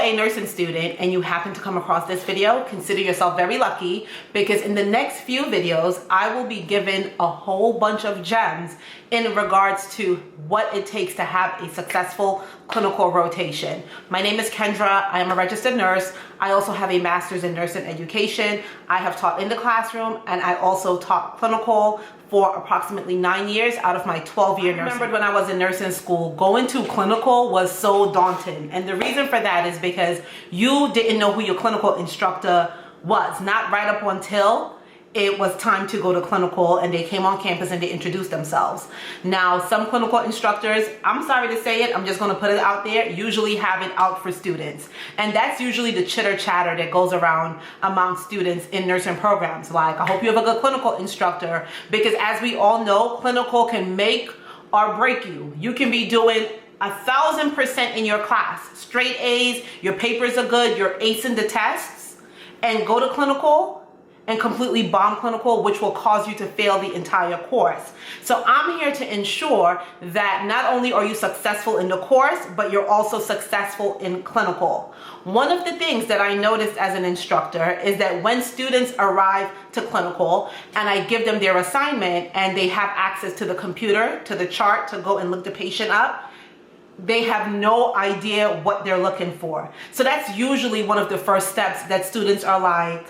a nursing student and you happen to come across this video, consider yourself very lucky, because in the next few videos, I will be given a whole bunch of gems in regards to what it takes to have a successful clinical rotation. My name is Kendra. I am a registered nurse. I also have a master's in nursing education. I have taught in the classroom, and I also taught clinical for approximately 9 years out of my 12-year nursing. I remembered when I was in nursing school, going to clinical was so daunting. And the reason for that is because you didn't know who your clinical instructor was, not right up until it was time to go to clinical and they came on campus and they introduced themselves. Now, some clinical instructors, I'm sorry to say it, I'm just gonna put it out there, usually have it out for students. And that's usually the chitter chatter that goes around among students in nursing programs. Like, I hope you have a good clinical instructor, because as we all know, clinical can make or break you. You can be doing 1,000% in your class, straight A's, your papers are good, you're acing the tests, and go to clinical and completely bomb clinical, which will cause you to fail the entire course. So I'm here to ensure that not only are you successful in the course, but you're also successful in clinical. One of the things that I noticed as an instructor is that when students arrive to clinical and I give them their assignment and they have access to the computer, to the chart, to go and look the patient up, they have no idea what they're looking for. So that's usually one of the first steps that students are like,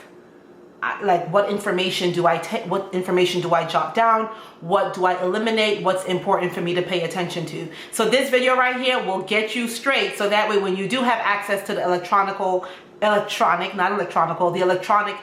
what information do I take? What information do I jot down? What do I eliminate? What's important for me to pay attention to? So this video right here will get you straight, so that way when you do have access to the electronic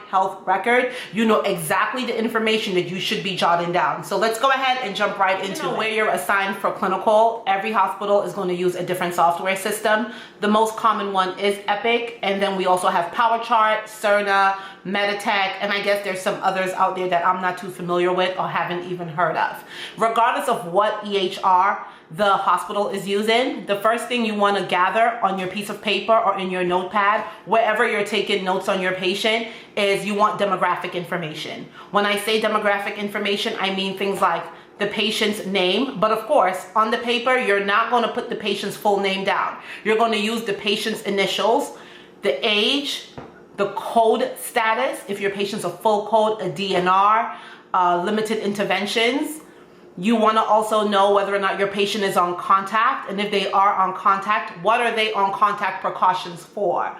health record, you know exactly the information that you should be jotting down. So let's go ahead and jump right into where you're assigned for clinical. Every hospital is going to use a different software system. The most common one is Epic, and then we also have PowerChart, Cerna, Meditech, and I guess there's some others out there that I'm not too familiar with or haven't even heard of. Regardless of what EHR the hospital is using, the first thing you want to gather on your piece of paper or in your notepad, wherever you're taking notes on your patient, is you want demographic information. When I say demographic information, I mean things like the patient's name, but of course, on the paper, you're not going to put the patient's full name down. You're going to use the patient's initials, the age, the code status, if your patient's a full code, a DNR, limited interventions. You want to also know whether or not your patient is on contact, and if they are on contact, what are they on contact precautions for?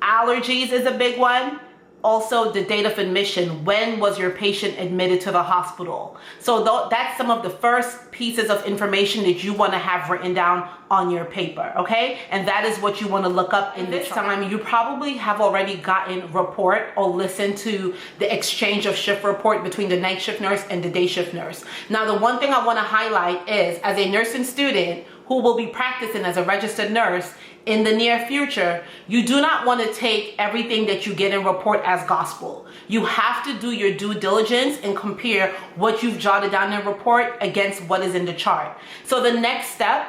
Allergies is a big one. Also, the date of admission. When was your patient admitted to the hospital? So that's some of the first pieces of information that you want to have written down on your paper, okay? And that is what you want to look up in this time. You probably have already gotten report or listened to the exchange of shift report between the night shift nurse and the day shift nurse. Now, the one thing I want to highlight is, as a nursing student who will be practicing as a registered nurse in the near future, you do not want to take everything that you get in report as gospel. You have to do your due diligence and compare what you've jotted down in report against what is in the chart. So the next step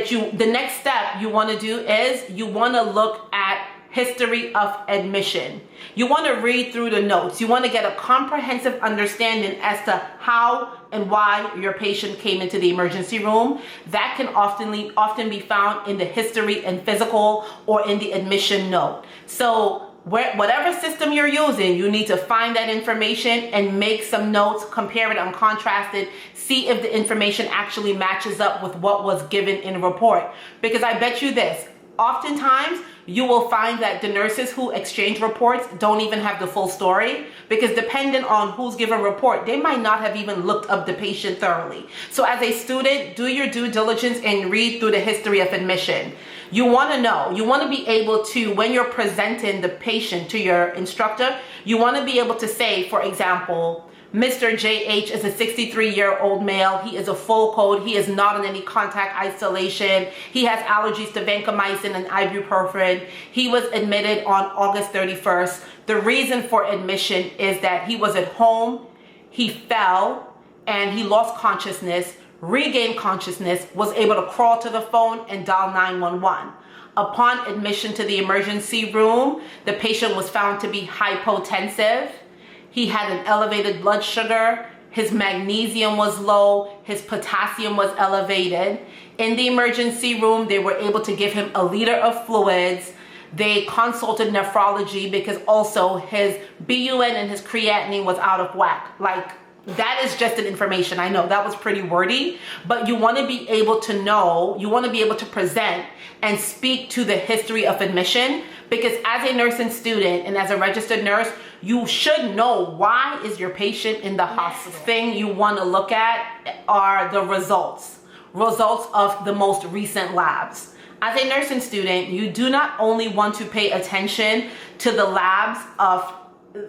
you want to do is you want to look at history of admission. You want to read through the notes. You want to get a comprehensive understanding as to how and why your patient came into the emergency room. That can often be found in the history and physical or in the admission note. So whatever system you're using, you need to find that information and make some notes, compare it and contrast it, see if the information actually matches up with what was given in report. Because I bet you this, oftentimes you will find that the nurses who exchange reports don't even have the full story, because depending on who's given report, they might not have even looked up the patient thoroughly. So as a student, do your due diligence and read through the history of admission. You want to know, you want to be able to, when you're presenting the patient to your instructor, you want to be able to say, for example, Mr. JH is a 63-year-old male. He is a full code. He is not in any contact isolation. He has allergies to vancomycin and ibuprofen. He was admitted on August 31st. The reason for admission is that he was at home, he fell, and he lost consciousness, regained consciousness, was able to crawl to the phone and dial 911. Upon admission to the emergency room, the patient was found to be hypotensive. He had an elevated blood sugar, his magnesium was low, his potassium was elevated. In the emergency room, they were able to give him a liter of fluids. They consulted nephrology because also his BUN and his creatinine was out of whack. Like, that is just an information. I know that was pretty wordy, but you want to be able to know, you want to be able to present and speak to the history of admission, because as a nursing student and as a registered nurse, you should know why is your patient in the hospital. Next thing you want to look at are the results of the most recent labs. As a nursing student, you do not only want to pay attention to the labs of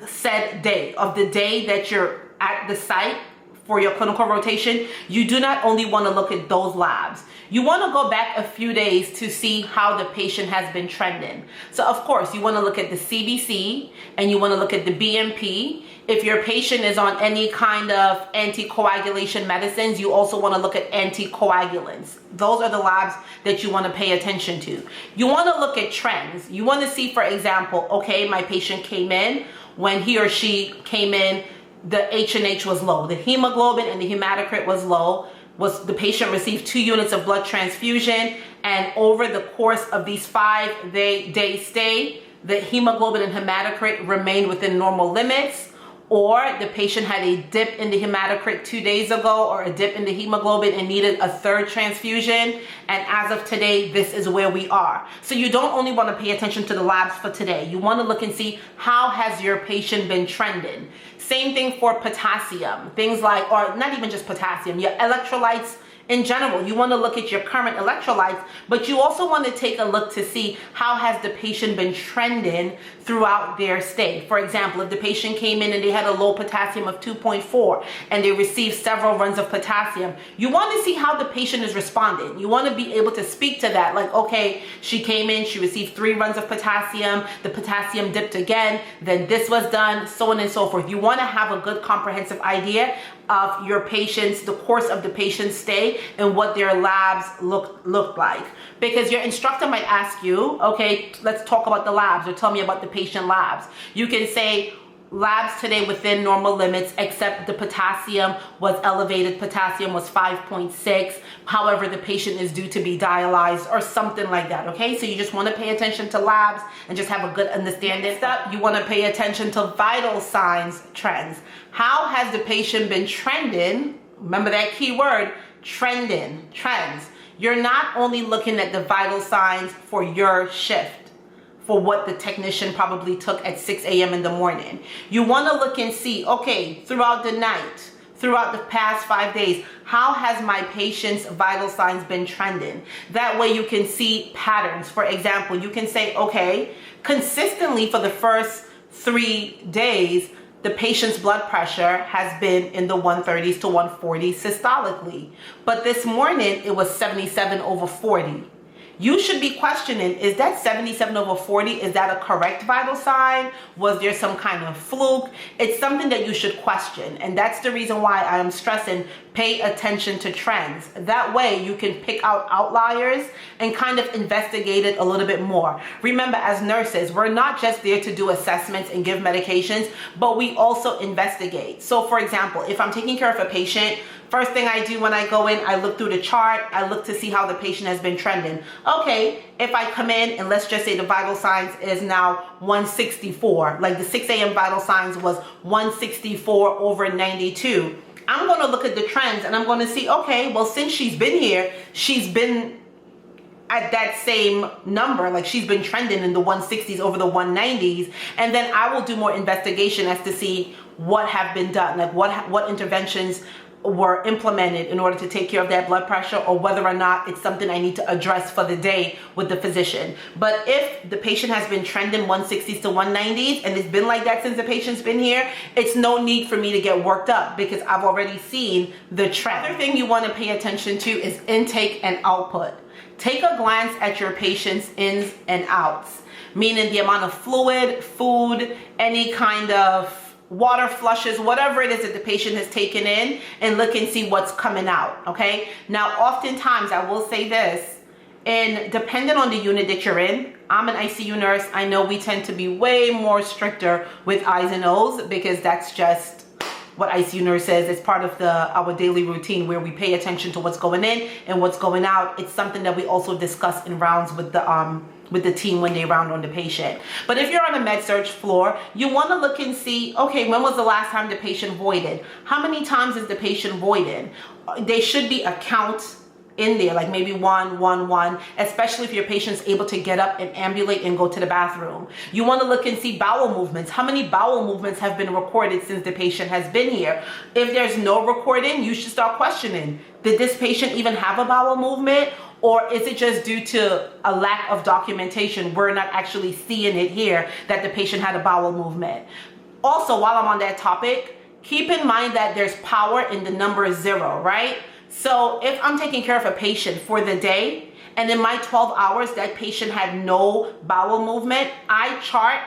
said day, of the day that you're at the site for your clinical rotation. You do not only want to look at those labs. You want to go back a few days to see how the patient has been trending. So of course, you want to look at the CBC and you want to look at the BMP. If your patient is on any kind of anticoagulation medicines, you also want to look at anticoagulants. Those are the labs that you want to pay attention to. You want to look at trends. You want to see, for example, okay, my patient came in. When he or she came in, the H&H was low. The hemoglobin and the hematocrit was low. The patient received 2 units of blood transfusion, and over the course of these 5-day stay, the hemoglobin and hematocrit remained within normal limits, or the patient had a dip in the hematocrit 2 days ago, or a dip in the hemoglobin and needed a 3rd transfusion, and as of today, this is where we are. So you don't only want to pay attention to the labs for today. You want to look and see how has your patient been trending. Same thing for potassium, things like, or not even just potassium, your electrolytes in general. You want to look at your current electrolytes, but you also want to take a look to see how has the patient been trending throughout their stay. For example, if the patient came in and they had a low potassium of 2.4 and they received several runs of potassium, you want to see how the patient is responding. You want to be able to speak to that, like, okay, she came in, she received 3 runs of potassium, the potassium dipped again, then this was done, so on and so forth. You want to have a good comprehensive idea of your patients, the course of the patient's stay, and what their labs look like. Because your instructor might ask you, okay, let's talk about the labs, or tell me about the patient labs. You can say, labs today within normal limits, except the potassium was elevated. Potassium was 5.6. However, the patient is due to be dialyzed, or something like that, okay? So you just want to pay attention to labs and just have a good understanding. Next up, you want to pay attention to vital signs trends. How has the patient been trending? Remember that key word, trending, trends. You're not only looking at the vital signs for your shift, for what the technician probably took at 6 a.m. in the morning. You want to look and see, okay, throughout the night, throughout the past 5 days, how has my patient's vital signs been trending? That way you can see patterns. For example, you can say, okay, consistently for the first 3 days, the patient's blood pressure has been in the 130s to 140s systolically. But this morning, it was 77/40. You should be questioning, is that 77/40, is that a correct vital sign? Was there some kind of fluke? It's something that you should question. And that's the reason why I am stressing, pay attention to trends. That way you can pick out outliers and kind of investigate it a little bit more. Remember, as nurses, we're not just there to do assessments and give medications, but we also investigate. So for example, if I'm taking care of a patient, first thing I do when I go in, I look through the chart, I look to see how the patient has been trending. Okay, if I come in and let's just say the vital signs is now 164, like the 6 a.m. vital signs was 164/92. I'm going to look at the trends and I'm going to see, okay, well, since she's been here, she's been at that same number, like she's been trending in the 160s over the 190s, and then I will do more investigation as to see what have been done, like what interventions were implemented in order to take care of that blood pressure, or whether or not it's something I need to address for the day with the physician. But if the patient has been trending 160s to 190s and it's been like that since the patient's been here, it's no need for me to get worked up because I've already seen the trend. Another thing you want to pay attention to is intake and output. Take a glance at your patient's ins and outs, meaning the amount of fluid, food, any kind of water flushes, whatever it is that the patient has taken in, and look and see what's coming out, okay? Now, oftentimes, I will say this, and depending on the unit that you're in, I'm an ICU nurse, I know we tend to be way more stricter with I's and O's because that's just what ICU nurse says. It's part of our daily routine where we pay attention to what's going in and what's going out. It's something that we also discuss in rounds with the with the team when they round on the patient. But if you're on a med surg floor, you want to look and see, okay, when was the last time the patient voided? How many times is the patient voided? There should be a count in there, like maybe 1, 1, 1, especially if your patient's able to get up and ambulate and go to the bathroom. You want to look and see bowel movements. How many bowel movements have been recorded since the patient has been here? If there's no recording, you should start questioning. Did this patient even have a bowel movement? Or is it just due to a lack of documentation? We're not actually seeing it here that the patient had a bowel movement. Also, while I'm on that topic, keep in mind that there's power in the number 0, right? So if I'm taking care of a patient for the day, and in my 12 hours, that patient had no bowel movement, I chart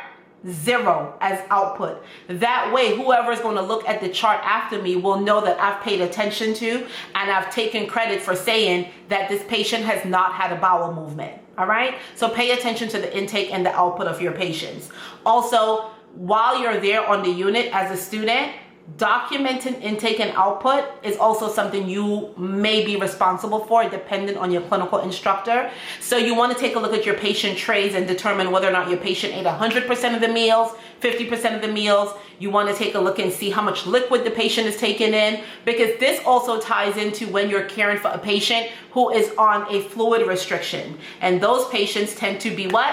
0 as output. That way, whoever is going to look at the chart after me will know that I've paid attention to and I've taken credit for saying that this patient has not had a bowel movement. All right? So pay attention to the intake and the output of your patients. Also, while you're there on the unit as a student, documenting intake and output is also something you may be responsible for, dependent on your clinical instructor. So you want to take a look at your patient trays and determine whether or not your patient ate 100% of the meals, 50% of the meals. You want to take a look and see how much liquid the patient is taking in, because this also ties into when you're caring for a patient who is on a fluid restriction. And those patients tend to be what?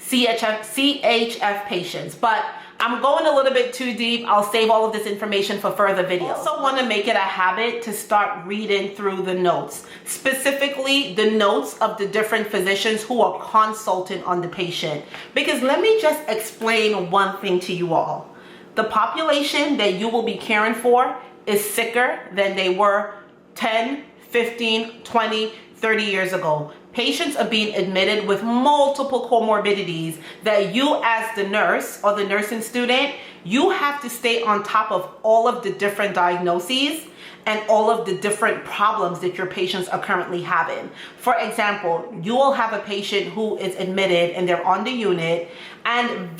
CHF patients. But I'm going a little bit too deep. I'll save all of this information for further videos. Also want to make it a habit to start reading through the notes, specifically the notes of the different physicians who are consulting on the patient. Because let me just explain one thing to you all. The population that you will be caring for is sicker than they were 10, 15, 20, 30 years ago. Patients are being admitted with multiple comorbidities that you as the nurse or the nursing student, you have to stay on top of all of the different diagnoses and all of the different problems that your patients are currently having. For example, you will have a patient who is admitted and they're on the unit, and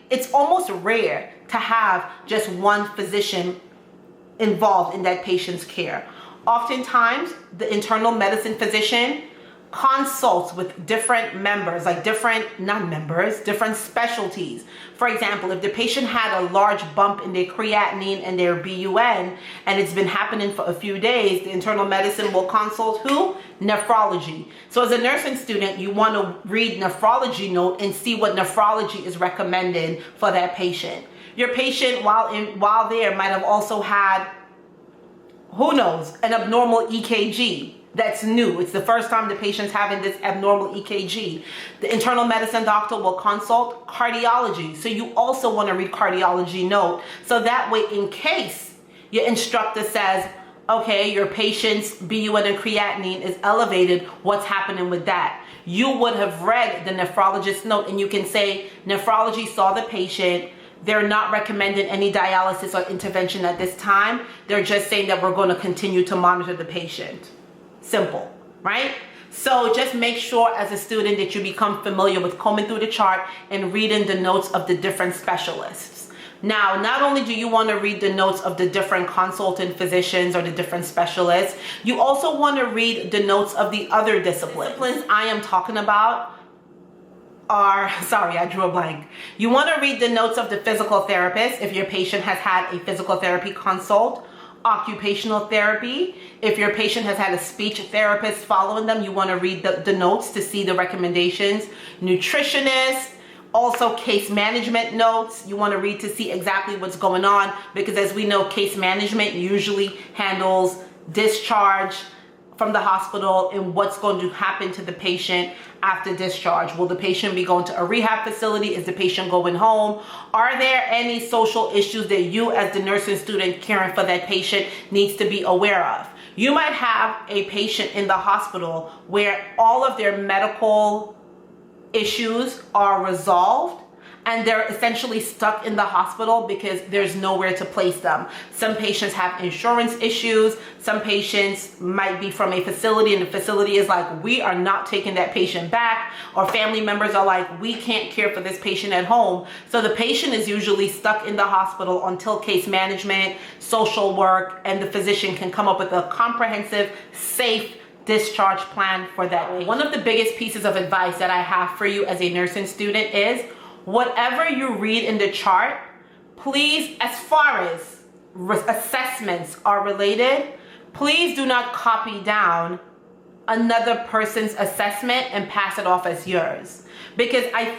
it's almost rare to have just one physician involved in that patient's care. Oftentimes, the internal medicine physician consults with different members, like different specialties. For example, if the patient had a large bump in their creatinine and their BUN, and it's been happening for a few days, the internal medicine will consult who? Nephrology. So as a nursing student, you want to read nephrology note and see what nephrology is recommending for that patient. Your patient, while there, might have also had, who knows, an abnormal EKG. That's new. It's the first time the patient's having this abnormal EKG. The internal medicine doctor will consult cardiology. So you also want to read cardiology note. So that way, in case your instructor says, okay, your patient's BUN and creatinine is elevated, what's happening with that? You would have read the nephrologist note and you can say, nephrology saw the patient. They're not recommending any dialysis or intervention at this time. They're just saying that we're going to continue to monitor the patient. Simple, right? So just make sure as a student that you become familiar with combing through the chart and reading the notes of the different specialists. Now, not only do you want to read the notes of the different consultant physicians or the different specialists, you also want to read the notes of the other disciplines. Disciplines I am talking about are, sorry, I drew a blank. You want to read the notes of the physical therapist if your patient has had a physical therapy consult. Occupational therapy. If your patient has had a speech therapist following them, you want to read the notes to see the recommendations. Nutritionist, also case management notes. You want to read to see exactly what's going on, because as we know, case management usually handles discharge from the hospital and what's going to happen to the patient after discharge. Will the patient be going to a rehab facility? Is the patient going home? Are there any social issues that you as the nursing student caring for that patient needs to be aware of? You might have a patient in the hospital where all of their medical issues are resolved and they're essentially stuck in the hospital because there's nowhere to place them. Some patients have insurance issues. Some patients might be from a facility and the facility is like, we are not taking that patient back. Or family members are like, we can't care for this patient at home. So the patient is usually stuck in the hospital until case management, social work, and the physician can come up with a comprehensive, safe discharge plan for that day. One of the biggest pieces of advice that I have for you as a nursing student is whatever you read in the chart, please, as far as assessments are related, please do not copy down another person's assessment and pass it off as yours. Because I've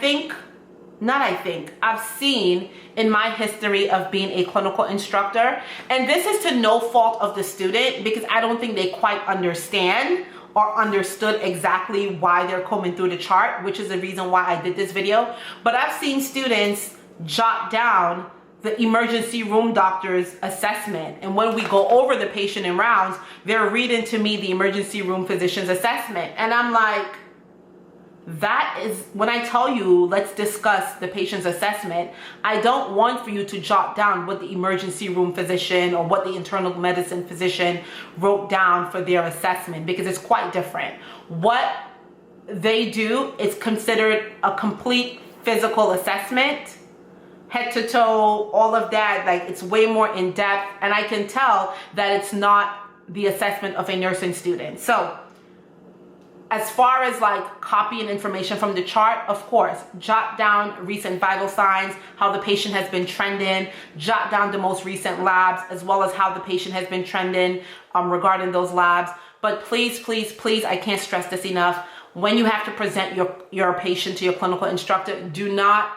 seen in my history of being a clinical instructor, and this is to no fault of the student because I don't think they quite understand or understood exactly why they're combing through the chart, which is the reason why I did this video. But I've seen students jot down the emergency room doctor's assessment, and when we go over the patient in rounds, they're reading to me the emergency room physician's assessment, and I'm like, that is, when I tell you let's discuss the patient's assessment, I don't want for you to jot down what the emergency room physician or what the internal medicine physician wrote down for their assessment, because it's quite different. What they do is considered a complete physical assessment, head to toe, all of that. Like, it's way more in depth, and I can tell that it's not the assessment of a nursing student. So as far as like copying information from the chart, of course, jot down recent vital signs, how the patient has been trending, jot down the most recent labs, as well as how the patient has been trending regarding those labs. But please, please, please, I can't stress this enough. When you have to present your patient to your clinical instructor, do not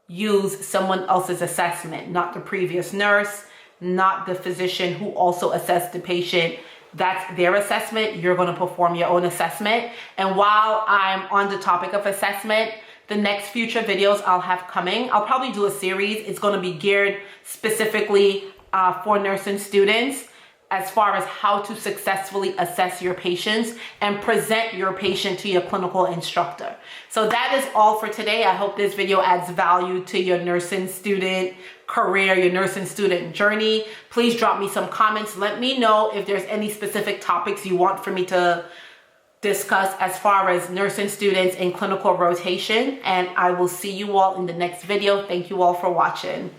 use someone else's assessment, not the previous nurse, not the physician who also assessed the patient. That's their assessment. You're going to perform your own assessment. And while I'm on the topic of assessment, the next future videos I'll have coming, I'll probably do a series. It's going to be geared specifically for nursing students, as far as how to successfully assess your patients and present your patient to your clinical instructor. So that is all for today. I hope this video adds value to your nursing student career, your nursing student journey. Please drop me some comments. Let me know if there's any specific topics you want for me to discuss as far as nursing students in clinical rotation. And I will see you all in the next video. Thank you all for watching.